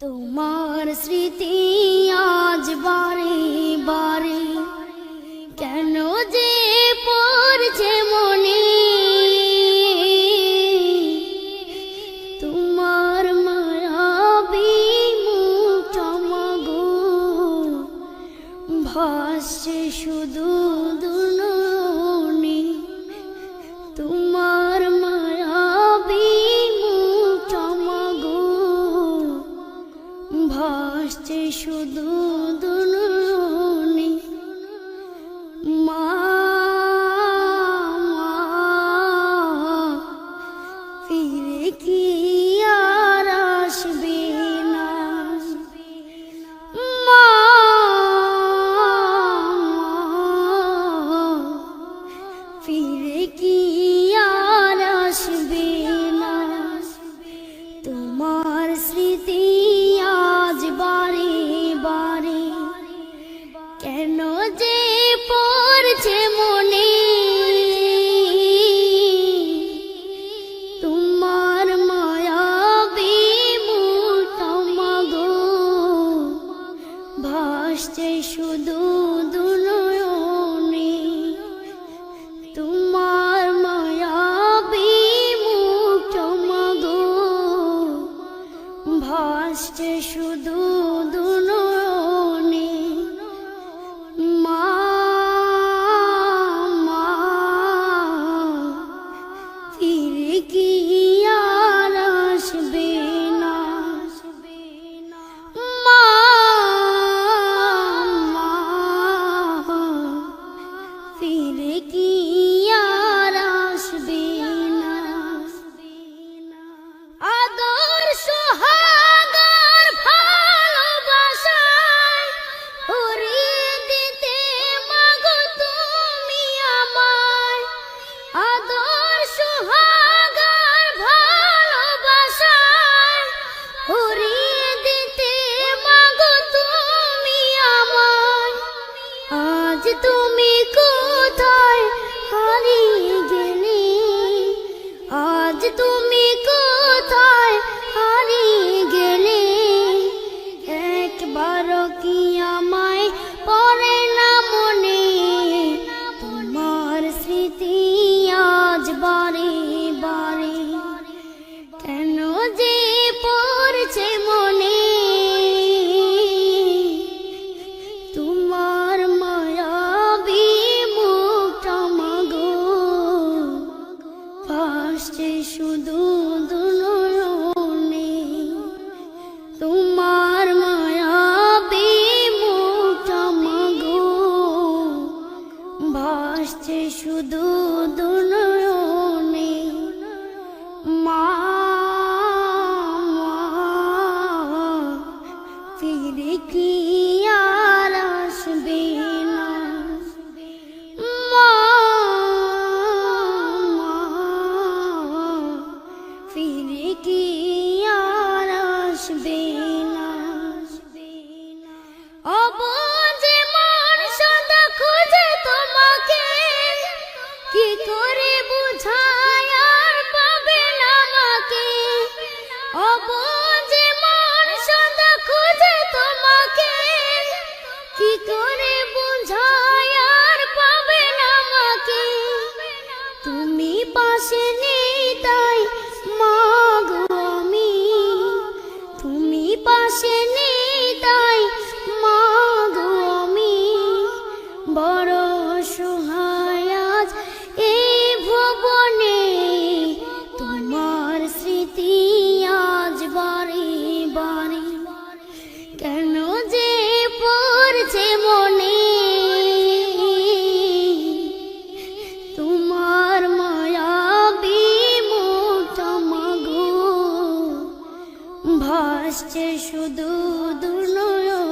তোমার স্মৃতি আজ বারে বারে কেন যে পড়ছে মনে, তোমার মায়াবী মুখটামাগো ভাসছে শুধু দুনয়নে, তোমার মায়াবী মুখটামাগো ভাসছে শুধু দুনয়নে। মা ফিরে কি আর আসবে না, মা ফিরে কি আর আসবে না। তোমার স্মৃতি আজ বারে বারে কেন যে পড়ছে মনে, তোমার মায়াবী মুখটামাগো ভাসছে শুধু দুনয়নে, তোমার মায়াবী মুখটামাগো ভাসছে শুধু দুনয়নে। মা ফিরে কি আর আসবে না, মা ফিরে কি আর আসবে না। আদর সোহাগার ভালোবাসায় হরিয়ে দিতে মাগো তুমি আমায়, আদর সোহাগার ভালোবাসায় হরিয়ে দিতে মাগো তুমি আমায়। আজ তুমি কোথায় হারিয়ে গেলে, আজ তুমি কোথায় হারিয়ে গেলে, একবারও কি আমায় পড়ে না মনে, তোমার স্মৃতি আজ বারে বারে কেন যে পড়ছে মনে, তোমার মায়াবী মুখটামাগো ভাসছে শুধু দুনয়নে, তোমার মায়াবী মুখটামাগো ভাসছে শুধু দুনয়নে। মা ফিরে কি আর আসবে না, মা ফিরে কি আর আসবে না। অবুঝে মন সদা খুঁজে তোমাকে, কি করে বুঝায় আর পাবে না আমাকে। অবুঝে মন সদা খুঁজে তোমাকে, কি করে বুঝায় আর পাবে না আমাকে। তুমি পাশে নেই তাই মাগো আমি, তুমি পাশে নেই তাই মাগো আমি, বড় অসহায় আজ এই ভুবনে, তোমার স্মৃতি আজ বারে বারে কেন যে পড়ছে মনে, তোমার মায়াবী মুখটামাগো ভাসছে শুধু দুনয়নে।